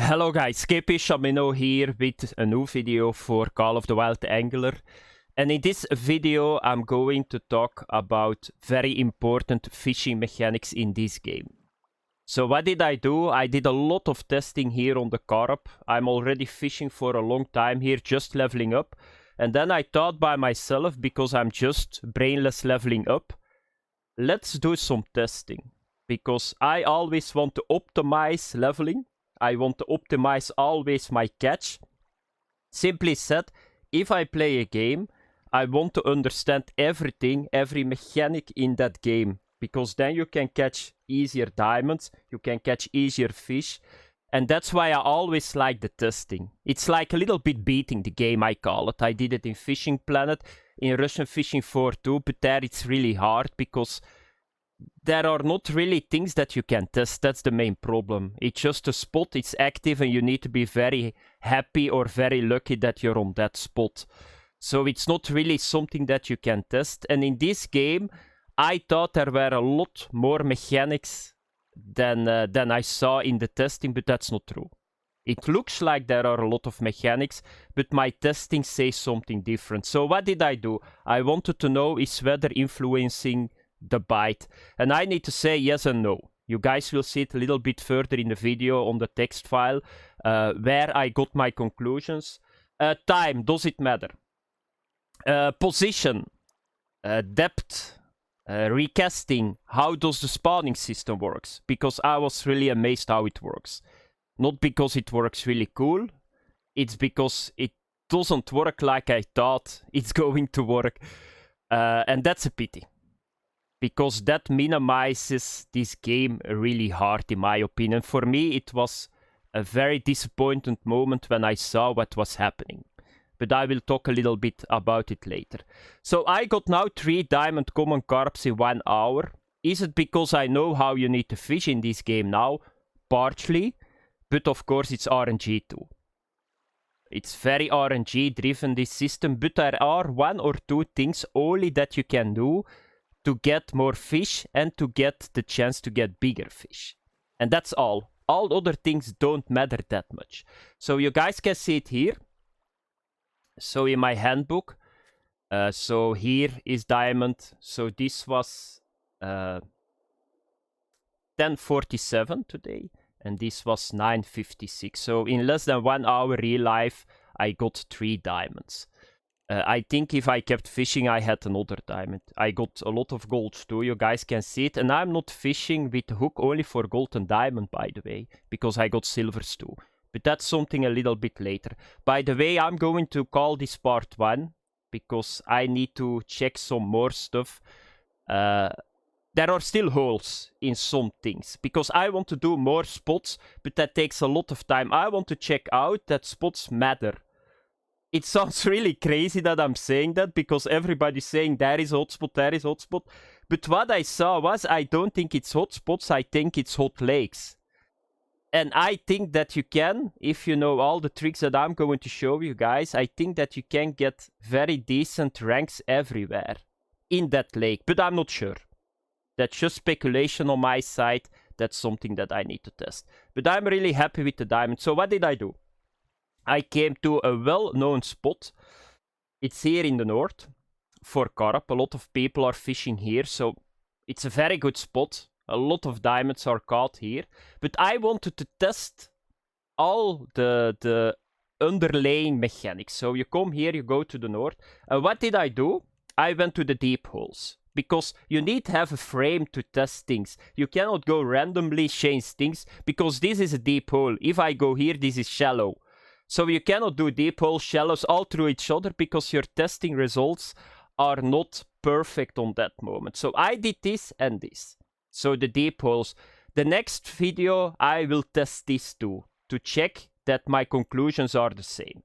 Hello guys, Skippy Shamino here with a new video for Call of the Wild Angler. And in this video I'm going to talk about very important fishing mechanics in this game. So what did I do? I did a lot of testing here on the Carp. I'm already fishing for a long time here, just leveling up. And then I thought by myself, because I'm just brainless leveling up, let's do some testing. Because I always want to optimize leveling. I want to optimize always my catch. Simply said, if I play a game, I want to understand everything, every mechanic in that game. Because then you can catch easier diamonds, you can catch easier fish. And that's why I always like the testing. It's like a little bit beating the game, I call it. I did it in Fishing Planet, in Russian Fishing 4 too, but there it's really hard because there are not really things that you can test. That's the main problem. It's just a spot, it's active, and you need to be very happy or very lucky that you're on that spot. So it's not really something that you can test. And in this game, I thought there were a lot more mechanics than I saw in the testing, but that's not true. It looks like there are a lot of mechanics, but my testing says something different. So what did I do? I wanted to know, is weather influencing the bite? And I need to say yes and no. You guys will see it a little bit further in the video on the text file where I got my conclusions. Time, does it matter? Position, depth, recasting, how does the spawning system works? Because I was really amazed how it works. Not because it works really cool, it's because it doesn't work like I thought it's going to work. And that's a pity. Because that minimizes this game really hard, in my opinion. For me, it was a very disappointing moment when I saw what was happening. But I will talk a little bit about it later. So I got now 3 diamond common carps in 1 hour. Is it because I know how you need to fish in this game now? Partially. But of course it's RNG too. It's very RNG driven, this system. But there are 1 or 2 things only that you can do to get more fish and to get the chance to get bigger fish. And that's all. All other things don't matter that much. So you guys can see it here. So in my handbook, so here is diamond. So this was 10:47 today, and this was 9:56. So in less than 1 hour real life, I got 3 diamonds. I think if I kept fishing, I had another diamond. I got a lot of gold too, you guys can see it. And I'm not fishing with the hook only for gold and diamond, by the way, because I got silvers too. But that's something a little bit later. By the way, I'm going to call this part 1, because I need to check some more stuff. There are still holes in some things, because I want to do more spots, but that takes a lot of time. I want to check out that spots matter. It sounds really crazy that I'm saying that, because everybody's saying there is hotspot, there is hotspot. But what I saw was, I don't think it's hotspots, I think it's hot lakes. And I think that you can, if you know all the tricks that I'm going to show you guys, I think that you can get very decent ranks everywhere in that lake. But I'm not sure. That's just speculation on my side. That's something that I need to test. But I'm really happy with the diamond. So what did I do? I came to a well-known spot. It's here in the north for carp. A lot of people are fishing here, so it's a very good spot. A lot of diamonds are caught here. But I wanted to test all the underlying mechanics. So you come here, you go to the north. And what did I do? I went to the deep holes. Because you need to have a frame to test things. You cannot go randomly change things, because this is a deep hole. If I go here, this is shallow. So you cannot do deep holes, shallows all through each other, because your testing results are not perfect on that moment. So I did this and this. So the deep holes. The next video I will test this too, to check that my conclusions are the same.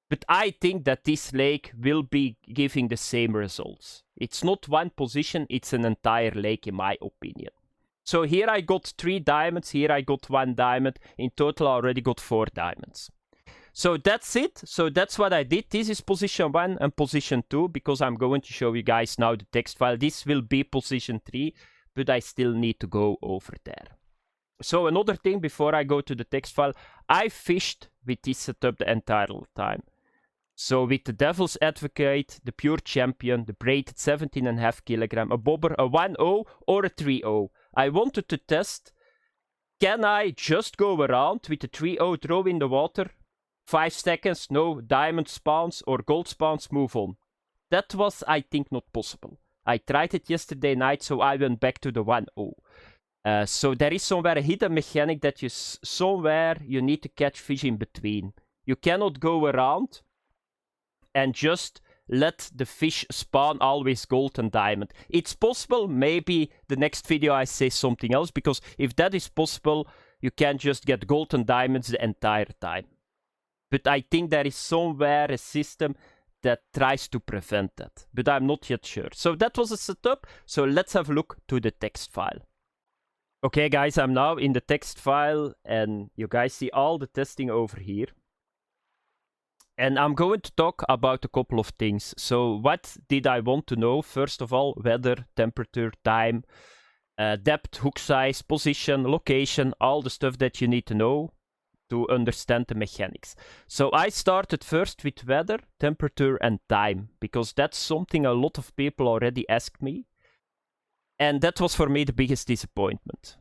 But I think that this lake will be giving the same results. It's not one position, it's an entire lake in my opinion. So here I got 3 diamonds, here I got 1 diamond. In total I already got 4 diamonds. So that's it. So that's what I did. This is position 1 and position 2, because I'm going to show you guys now the text file. This will be position 3, but I still need to go over there. So another thing before I go to the text file, I fished with this setup the entire time. So with the Devil's Advocate, the Pure Champion, the braided 17.5 kilogram, a bobber, a 1.0 or a 3.0. I wanted to test, can I just go around with the 3.0, throw in the water, 5 seconds, no diamond spawns or gold spawns, move on. That was, I think, not possible. I tried it yesterday night, so I went back to the 1.0. So there is somewhere a hidden mechanic that somewhere you need to catch fish in between. You cannot go around and just let the fish spawn always gold and diamond. It's possible, maybe the next video I say something else, because if that is possible, you can just get gold and diamonds the entire time. But I think there is somewhere a system that tries to prevent that, but I'm not yet sure. So that was a setup, so let's have a look to the text file. Okay guys, I'm now in the text file, and you guys see all the testing over here. And I'm going to talk about a couple of things. So what did I want to know? First of all, weather, temperature, time, depth, hook size, position, location, all the stuff that you need to know to understand the mechanics. So I started first with weather, temperature and time, because that's something a lot of people already asked me. And that was for me the biggest disappointment.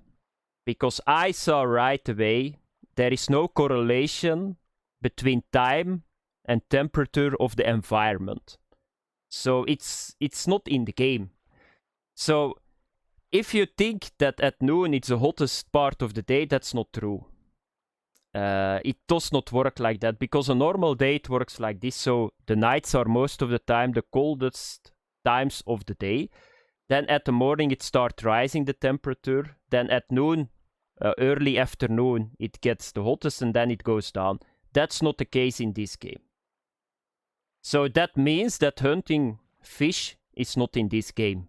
Because I saw right away there is no correlation between time and temperature of the environment. So it's not in the game. So if you think that at noon it's the hottest part of the day, that's not true. It does not work like that, because a normal day it works like this. So the nights are most of the time the coldest times of the day. Then at the morning it starts rising the temperature. Then at noon, early afternoon, it gets the hottest and then it goes down. That's not the case in this game. So that means that hunting fish is not in this game.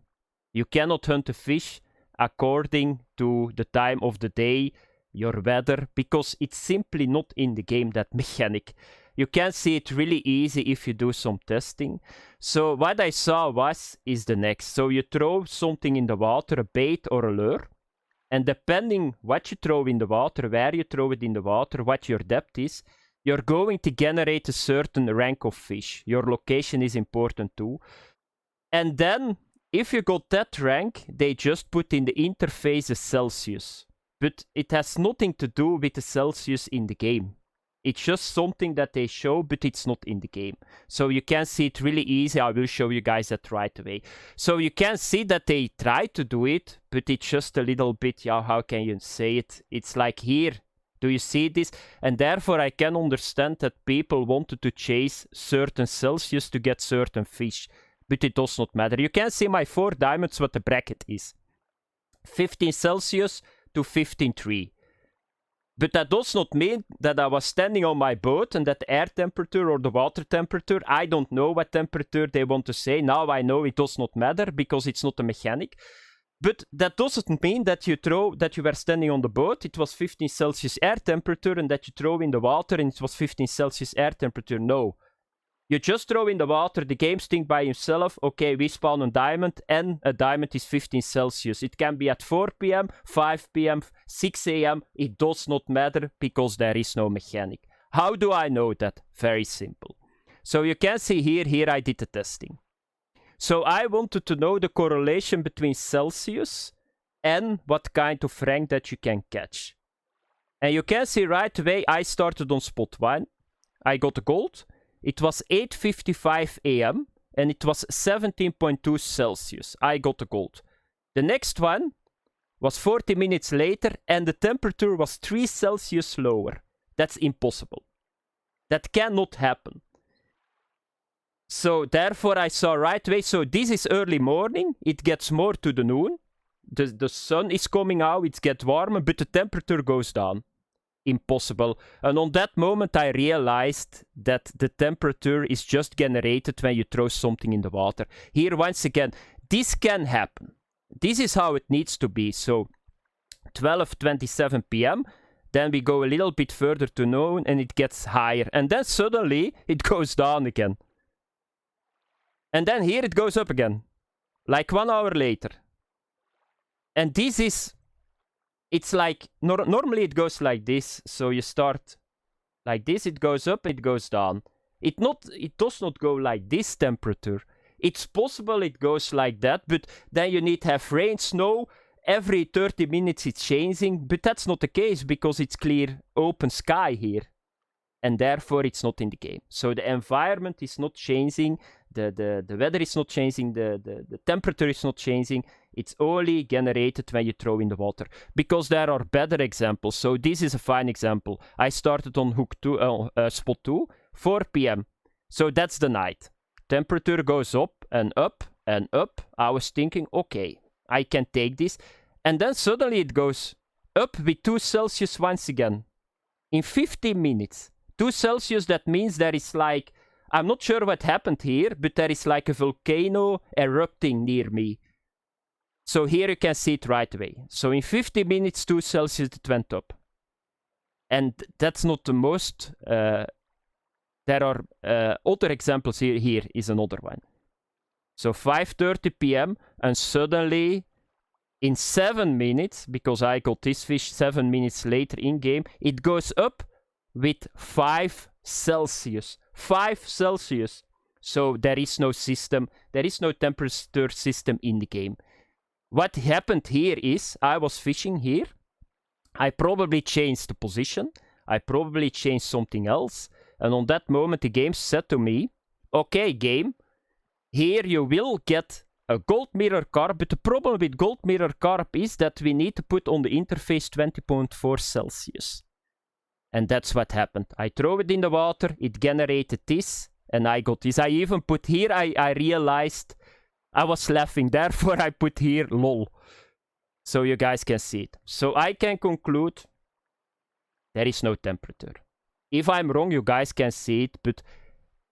You cannot hunt a fish according to the time of the day, your weather, because it's simply not in the game, that mechanic. You can see it really easy if you do some testing. So what I saw is the next. So you throw something in the water, a bait or a lure, and depending what you throw in the water, where you throw it in the water, what your depth is, you're going to generate a certain rank of fish. Your location is important too. And then, if you got that rank, they just put in the interface a Celsius. But it has nothing to do with the Celsius in the game. It's just something that they show, but it's not in the game. So you can see it really easy. I will show you guys that right away. So you can see that they try to do it, but it's just a little bit, yeah, how can you say it? It's like here. Do you see this? And therefore I can understand that people wanted to chase certain Celsius to get certain fish. But it does not matter. You can see my 4 diamonds what the bracket is. 15 Celsius to 15.3. But that does not mean that I was standing on my boat and that the air temperature or the water temperature, I don't know what temperature they want to say. Now I know it does not matter because it's not a mechanic. But that doesn't mean that you were standing on the boat, it was 15 Celsius air temperature, and that you throw in the water and it was 15 Celsius air temperature. No. You just throw in the water, the game's think by himself, okay, we spawn a diamond, and a diamond is 15 Celsius. It can be at 4 p.m., 5 p.m., 6 a.m., it does not matter, because there is no mechanic. How do I know that? Very simple. So you can see here I did the testing. So I wanted to know the correlation between Celsius and what kind of rank that you can catch. And you can see right away, I started on spot 1. I got the gold. It was 8:55 a.m. and it was 17.2 Celsius. I got the gold. The next one was 40 minutes later and the temperature was 3 Celsius lower. That's impossible. That cannot happen. So therefore I saw right away, so this is early morning, it gets more to the noon, the sun is coming out, it gets warmer, but the temperature goes down. Impossible. And on that moment I realized that the temperature is just generated when you throw something in the water. Here once again, this can happen. This is how it needs to be. So 12:27 p.m. Then we go a little bit further to noon and it gets higher. And then suddenly it goes down again. And then here it goes up again. Like 1 hour later. And this is it's like, normally it goes like this. So you start like this, it goes up, it goes down. It does not go like this temperature. It's possible it goes like that, but then you need to have rain, snow. Every 30 minutes it's changing, but that's not the case because it's clear open sky here. And therefore it's not in the game. So the environment is not changing, the weather is not changing, the temperature is not changing. It's only generated when you throw in the water. Because there are better examples. So this is a fine example. I started on spot 2, 4 p.m. So that's the night. Temperature goes up and up and up. I was thinking, okay, I can take this. And then suddenly it goes up with 2 Celsius once again. In 15 minutes. 2 Celsius, that means there is like, I'm not sure what happened here, but there is like a volcano erupting near me. So here you can see it right away. So in 50 minutes, 2 Celsius it went up. And that's not the most. There are other examples here. Here is another one. So 5:30 p.m. and suddenly in 7 minutes, because I got this fish 7 minutes later in game, it goes up with 5 Celsius. 5 Celsius. So there is no system, there is no temperature system in the game. What happened here is, I was fishing here. I probably changed the position. I probably changed something else. And on that moment, the game said to me, okay, game, here you will get a gold mirror carp. But the problem with gold mirror carp is that we need to put on the interface 20.4 Celsius. And that's what happened. I throw it in the water, it generated this, and I got this. I even put here, I realized I was laughing, therefore I put here lol. So you guys can see it. So I can conclude there is no temperature. If I'm wrong, you guys can see it, but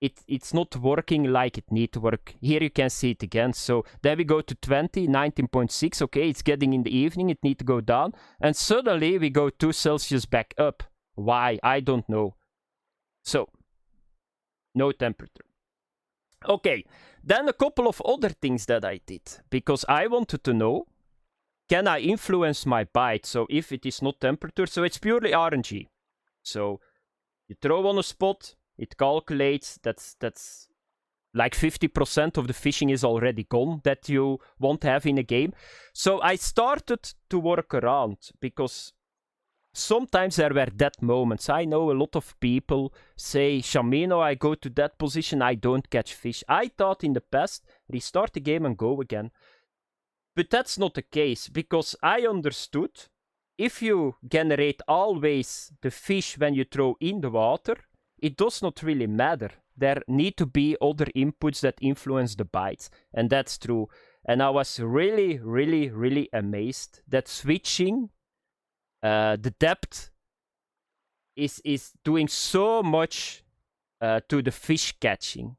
it's not working like it need to work. Here you can see it again. So then we go to 20, 19.6. Okay, it's getting in the evening, it need to go down. And suddenly we go 2 Celsius back up. Why? I don't know. So, no temperature. Okay, then a couple of other things that I did. Because I wanted to know, can I influence my bite? So if it is not temperature, so it's purely RNG. So you throw on a spot, it calculates, that's like 50% of the fishing is already gone that you want to have in a game. So I started to work around, because sometimes there were dead moments. I know a lot of people say, Shamino, I go to that position, I don't catch fish. I thought in the past, restart the game and go again. But that's not the case, because I understood, if you generate always the fish when you throw in the water, it does not really matter. There need to be other inputs that influence the bites. And that's true. And I was really, really, really amazed that switching the depth is doing so much to the fish catching.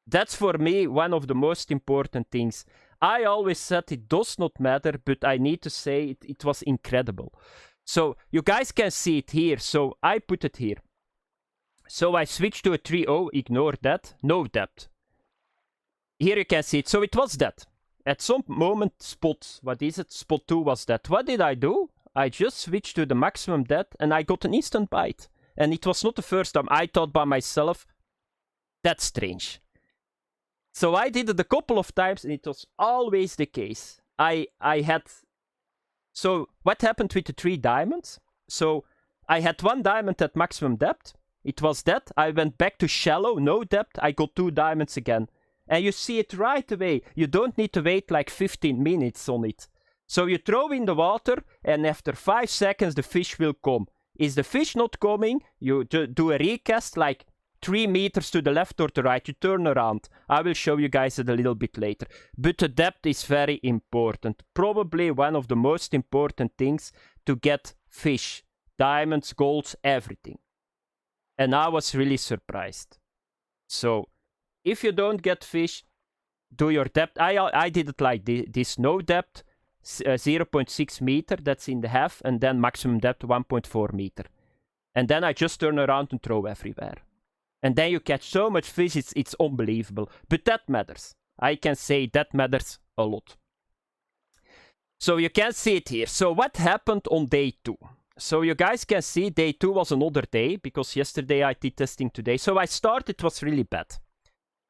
That's for me one of the most important things. I always said it does not matter, but I need to say it was incredible. So you guys can see it here. So I put it here. So I switched to a 3.0, ignore that, no depth. Here you can see it. So it was that. At some moment, spot 2 was that. What did I do? I just switched to the maximum depth and I got an instant bite. And it was not the first time. I thought by myself, that's strange. So I did it a couple of times and it was always the case. So what happened with the 3 diamonds? So I had 1 diamond at maximum depth. It was that. I went back to shallow, no depth. I got 2 diamonds again. And you see it right away. You don't need to wait like 15 minutes on it. So you throw in the water and after 5 seconds the fish will come. Is the fish not coming? You do a recast like 3 meters to the left or the right. You turn around. I will show you guys it a little bit later. But the depth is very important. Probably one of the most important things to get fish. Diamonds, golds, everything. And I was really surprised. So if you don't get fish, do your depth. I did it like this. No depth, 0.6 meter, that's in the half, and then maximum depth 1.4 meter. And then I just turn around and throw everywhere. And then you catch so much fish, it's unbelievable. But that matters. I can say that matters a lot. So you can see it here. So what happened on day 2? So you guys can see day 2 was another day, because yesterday I did testing today. So I started, it was really bad.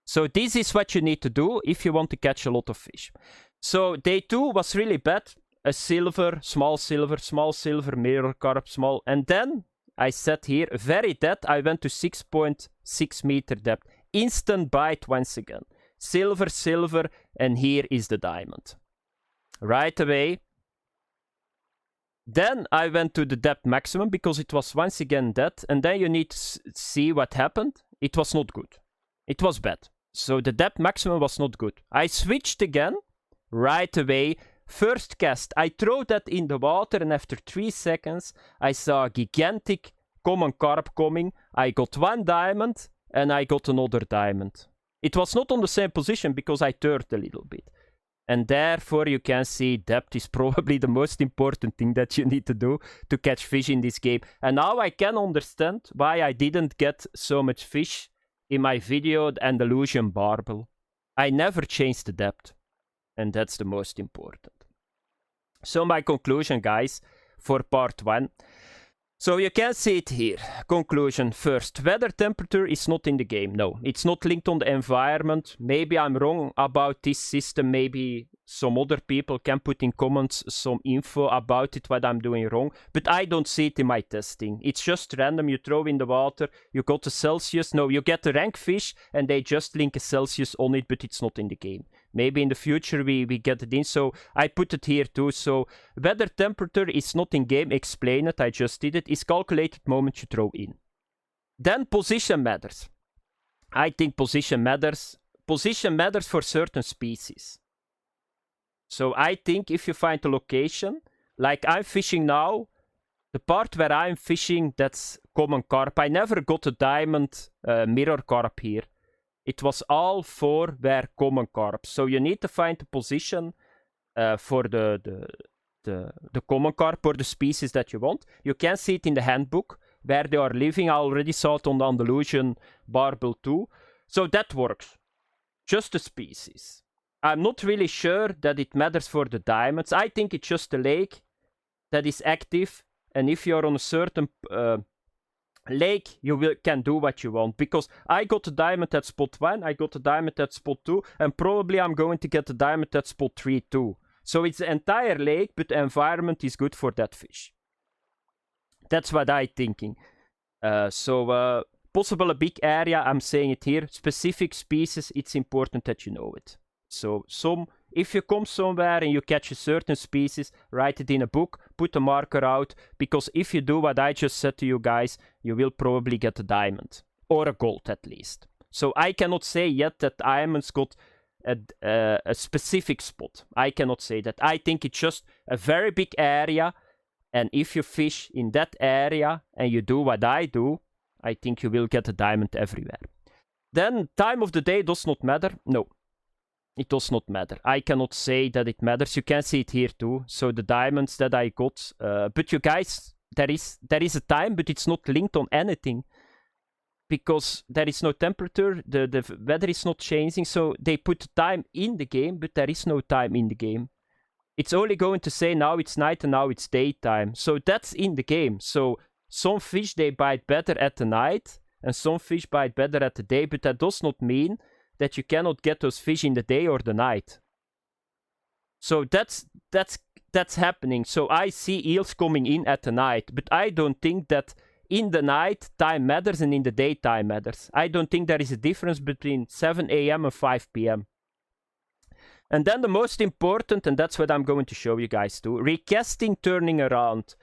So this is what you need to do if you want to catch a lot of fish. So day 2 was really bad. A silver, small silver, mirror carp, small. And then I said here, very dead. I went to 6.6 meter depth. Instant bite once again. Silver, and here is the diamond. Right away. Then I went to the depth maximum because it was once again dead. And then you need to see what happened. It was not good. It was bad. So the depth maximum was not good. I switched again. Right away. First cast. I throw that in the water, and after 3 seconds I saw a gigantic common carp coming. I got 1 diamond and I got another diamond. It was not on the same position because I turned a little bit. And therefore you can see depth is probably the most important thing that you need to do to catch fish in this game. And now I can understand why I didn't get so much fish in my video, the Andalusian barbel. I never changed the depth. And that's the most important. So my conclusion, guys, for part 1. So you can see it here. Conclusion first. Weather temperature is not in the game. No, it's not linked on the environment. Maybe I'm wrong about this system. Maybe some other people can put in comments some info about it, what I'm doing wrong. But I don't see it in my testing. It's just random. You throw in the water. You got a Celsius. No, you get a rank fish and they just link a Celsius on it, but it's not in the game. Maybe in the future we get it in. So I put it here too. So weather temperature is not in game. Explain it. I just did it. It's calculated moment you throw in. Then position matters. I think position matters. Position matters for certain species. So I think if you find a location, like I'm fishing now, the part where I'm fishing, that's common carp. I never got a diamond mirror carp here. It was all 4 were common carp. So you need to find a position for the common carp or the species that you want. You can see it in the handbook where they are living. I already saw it on the Andalusian barbel too. So that works. Just the species. I'm not really sure that it matters for the diamonds. I think it's just a lake that is active. And if you're on a certain lake, you can do what you want. Because I got a diamond at spot 1, I got a diamond at spot 2, and probably I'm going to get a diamond at spot 3 too. So it's the entire lake, but the environment is good for that fish. That's what I'm thinking. Possible a big area, I'm saying it here. Specific species, it's important that you know it. So if you come somewhere and you catch a certain species, write it in a book, put a marker out, because if you do what I just said to you guys, you will probably get a diamond, or a gold at least. So I cannot say yet that diamonds got a specific spot. I cannot say that. I think it's just a very big area, and if you fish in that area and you do what I do, I think you will get a diamond everywhere. Then time of the day does not matter. No. It does not matter. I cannot say that it matters. You can see it here too. So the diamonds that I got. But you guys, there is a time, but it's not linked on anything. Because there is no temperature, the weather is not changing. So they put time in the game, but there is no time in the game. It's only going to say now it's night and now it's daytime. So that's in the game. So some fish, they bite better at the night. And some fish bite better at the day. But that does not mean that you cannot get those fish in the day or the night. So that's happening. So I see eels coming in at the night, but I don't think that in the night time matters and in the day time matters. I don't think there is a difference between 7 a.m. and 5 p.m. And then the most important, and that's what I'm going to show you guys too, recasting, turning around.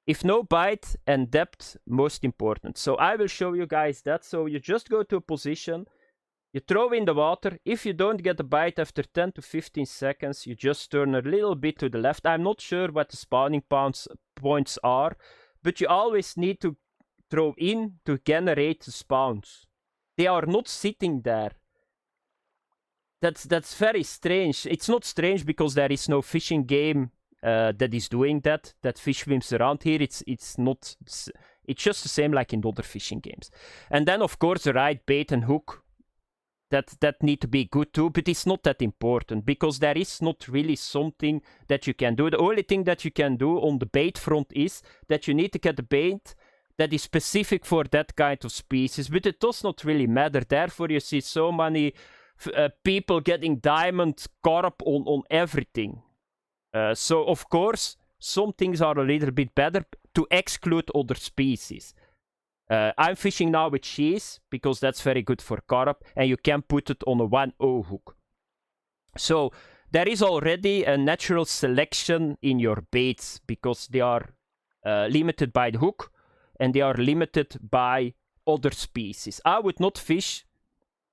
If no bite and depth, most important. So I will show you guys that. So you just go to a position, you throw in the water. If you don't get a bite after 10 to 15 seconds, you just turn a little bit to the left. I'm not sure what the spawning points are, but you always need to throw in to generate the spawns. They are not sitting there. That's very strange. It's not strange because there is no fishing game that is doing that. That fish swims around here. It's not. It's just the same like in other fishing games. And then of course the right bait and hook. that need to be good too, but it's not that important because there is not really something that you can do. The only thing that you can do on the bait front is that you need to get a bait that is specific for that kind of species, but it does not really matter. Therefore, you see so many people getting diamond carp on everything. So, of course, some things are a little bit better to exclude other species. I'm fishing now with cheese because that's very good for carp, and you can put it on a 1-0 hook. So there is already a natural selection in your baits because they are limited by the hook and they are limited by other species. I would not fish.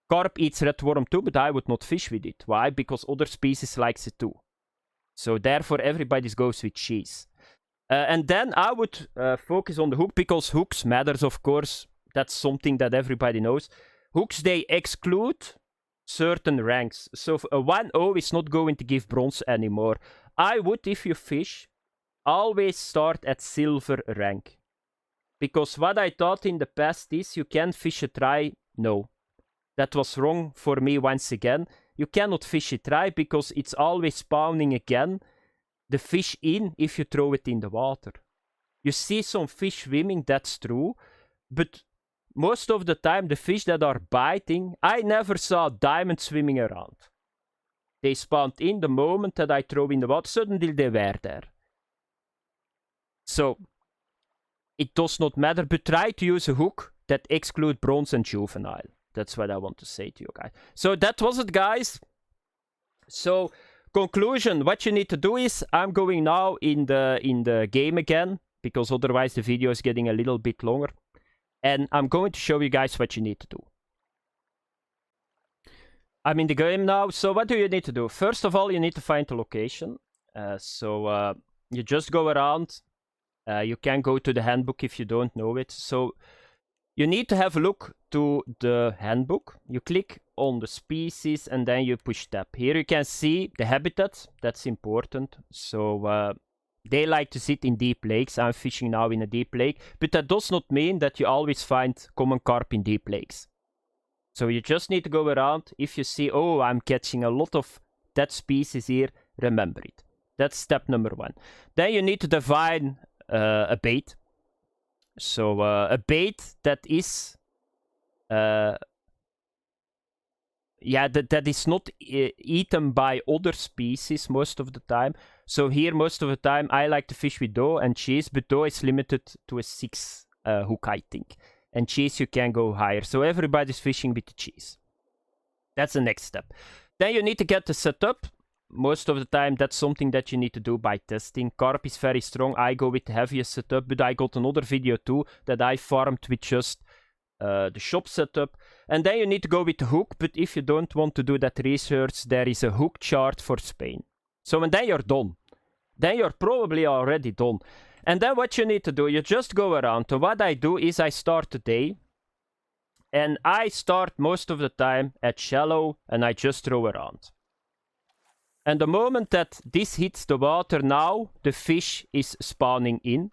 Carp eats red worm too, but I would not fish with it. Why? Because other species likes it too. So therefore everybody goes with cheese. And then I would focus on the hook because hooks matters, of course. That's something that everybody knows. Hooks, they exclude certain ranks. So a 1-0 is not going to give bronze anymore. I would, if you fish, always start at silver rank. Because what I thought in the past is you can fish a try. No. That was wrong for me once again. You cannot fish a try because it's always spawning again the fish in if you throw it in the water. You see some fish swimming, that's true, but most of the time the fish that are biting, I never saw diamonds swimming around. They spawned in the moment that I throw in the water, suddenly they were there. So, it does not matter, but try to use a hook that exclude bronze and juvenile. That's what I want to say to you guys. So that was it, guys. So, conclusion, what you need to do is, I'm going now in the game again, because otherwise the video is getting a little bit longer. And I'm going to show you guys what you need to do. I'm in the game now, so what do you need to do? First of all, you need to find the location. You just go around. You can go to the handbook if you don't know it. So you need to have a look to the handbook. You click on the species and then you push tab. Here you can see the habitat. That's important. So they like to sit in deep lakes. I'm fishing now in a deep lake. But that does not mean that you always find common carp in deep lakes. So you just need to go around. If you see, oh, I'm catching a lot of that species here, remember it. That's step number 1. Then you need to define a bait. So a bait that is that is not eaten by other species most of the time. So here most of the time I like to fish with dough and cheese, but dough is limited to a 6 hook, I think. And cheese you can go higher. So everybody's fishing with the cheese. That's the next step. Then you need to get the setup. Most of the time that's something that you need to do by testing. Carp is very strong. I go with the heaviest setup, but I got another video too that I farmed with just the shop setup. And then you need to go with the hook, but if you don't want to do that research, there is a hook chart for Spain. So and then you're done. Then you're probably already done. And then what you need to do, you just go around. So what I do is I start the day. And I start most of the time at shallow and I just throw around. And the moment that this hits the water now, the fish is spawning in.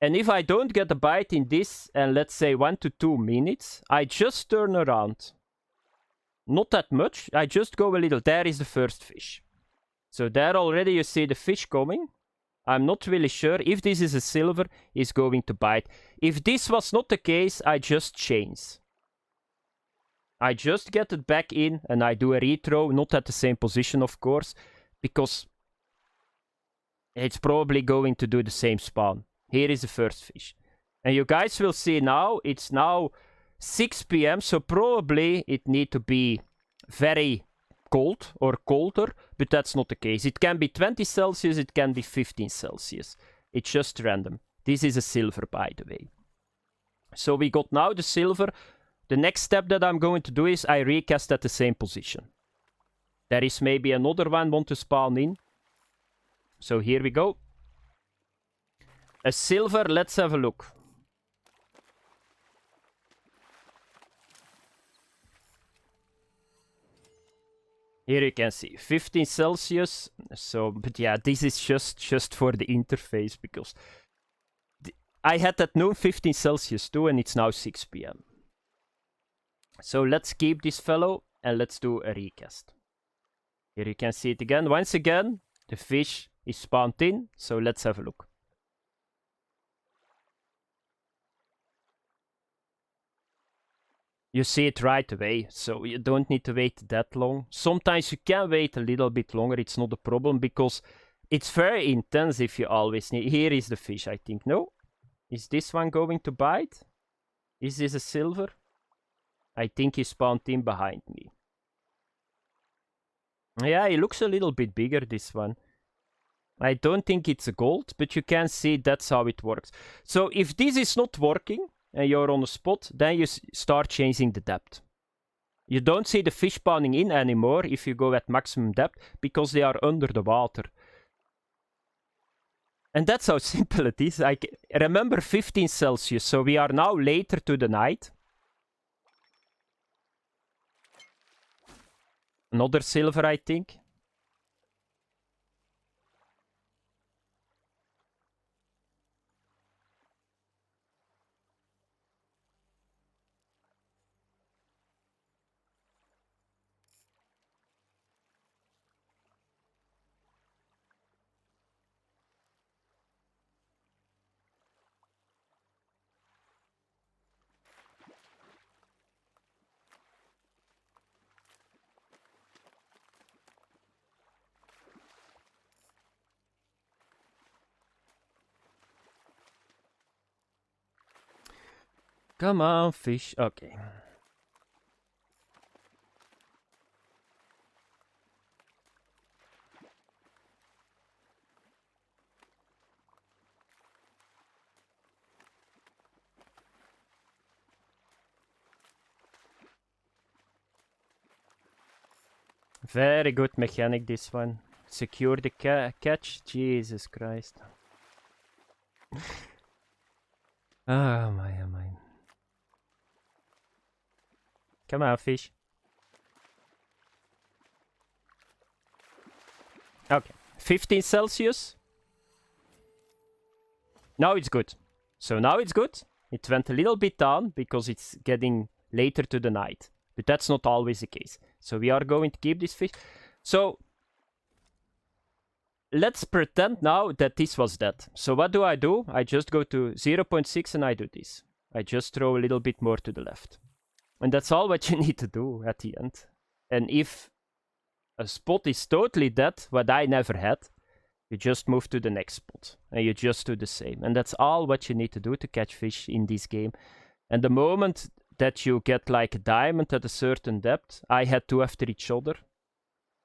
And if I don't get a bite in this, and let's say 1 to 2 minutes, I just turn around. Not that much, I just go a little. There is the first fish. So there already you see the fish coming. I'm not really sure if this is a silver, he's going to bite. If this was not the case, I just change. I just get it back in and I do a rethrow, not at the same position of course, because it's probably going to do the same spawn. Here is the first fish. And you guys will see now, it's now 6 PM, so probably it need to be very cold or colder, but that's not the case. It can be 20 Celsius, it can be 15 Celsius. It's just random. This is a silver, by the way. So we got now the silver. The next step that I'm going to do is I recast at the same position. There is maybe another one want to spawn in. So here we go. A silver, let's have a look. Here you can see 15 Celsius. So, but yeah, this is just for the interface because I had at noon 15 Celsius too and it's now 6 PM. So let's keep this fellow and let's do a recast. Here you can see it again. Once again, the fish is spawned in, so let's have a look. You see it right away, so you don't need to wait that long. Sometimes you can wait a little bit longer, it's not a problem, because it's very intense if you always need... Here is the fish, I think. No? Is this one going to bite? Is this a silver? I think he spawned in behind me. Yeah, he looks a little bit bigger, this one. I don't think it's a gold, but you can see that's how it works. So if this is not working, and you're on a spot, then you start changing the depth. You don't see the fish spawning in anymore if you go at maximum depth, because they are under the water. And that's how simple it is. I remember 15 Celsius, so we are now later to the night. Another silver, I think. Come on, fish. Okay. Very good mechanic, this one. Secure the catch. Jesus Christ. Oh my, oh my. Come on, fish. Okay. 15 Celsius. Now it's good. So now it's good. It went a little bit down because it's getting later to the night. But that's not always the case. So we are going to keep this fish. So let's pretend now that this was that. So what do? I just go to 0.6 and I do this. I just throw a little bit more to the left. And that's all what you need to do at the end. And if a spot is totally dead, what I never had, you just move to the next spot. And you just do the same. And that's all what you need to do to catch fish in this game. And the moment that you get like a diamond at a certain depth, I had two after each other.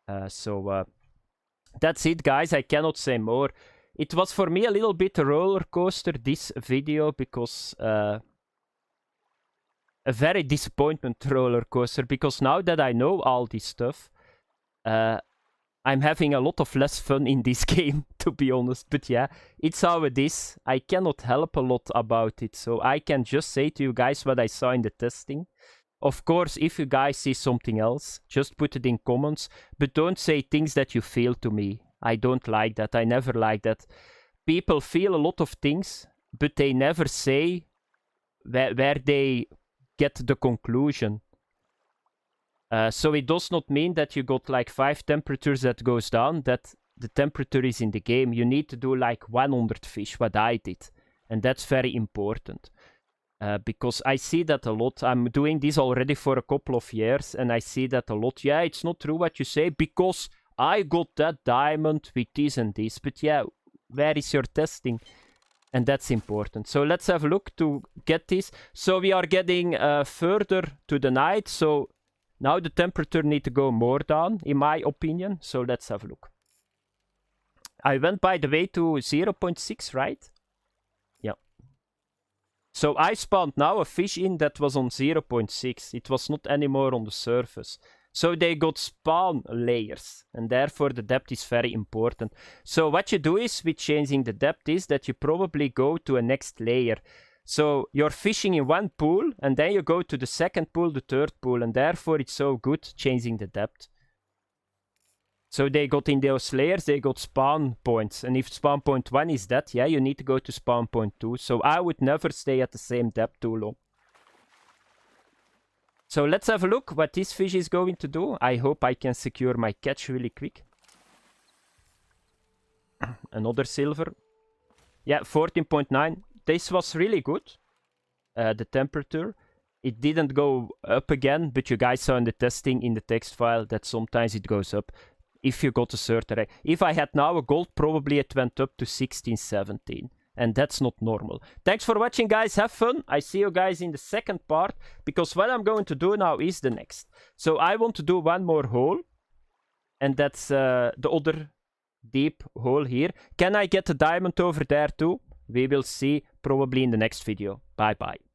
That's it, guys. I cannot say more. It was for me a little bit a roller coaster, this video, because a very disappointment roller coaster, because now that I know all this stuff, I'm having a lot of less fun in this game, to be honest. But yeah, it's how it is. I cannot help a lot about it, so I can just say to you guys what I saw in the testing. Of course, if you guys see something else, just put it in comments, but don't say things that you feel to me. I don't like that. I never like that. People feel a lot of things, but they never say where they get the conclusion. So it does not mean that you got like 5 temperatures that goes down, that the temperature is in the game. You need to do like 100 fish, what I did. And that's very important. Because I see that a lot. I'm doing this already for a couple of years, and I see that a lot. Yeah, it's not true what you say, because I got that diamond with this and this. But yeah, where is your testing? And that's important. So let's have a look to get this. So we are getting further to the night. So now the temperature needs to go more down, in my opinion. So let's have a look. I went, by the way, to 0.6, right? Yeah. So I spawned now a fish in that was on 0.6. It was not anymore on the surface. So they got spawn layers, and therefore the depth is very important. So what you do is, with changing the depth, is that you probably go to a next layer. So you're fishing in one pool, and then you go to the second pool, the third pool, and therefore it's so good changing the depth. So they got in those layers, they got spawn points. And if spawn point 1 is that, yeah, you need to go to spawn point 2. So I would never stay at the same depth too long. So let's have a look what this fish is going to do. I hope I can secure my catch really quick. Another silver. Yeah, 14.9. This was really good. The temperature. It didn't go up again, but you guys saw in the testing in the text file that sometimes it goes up if you got a certain... If I had now a gold, probably it went up to 16, 17. And that's not normal. Thanks for watching, guys. Have fun. I see you guys in the second part, because what I'm going to do now is the next. So I want to do one more hole. And that's the other deep hole here. Can I get a diamond over there too? We will see probably in the next video. Bye bye.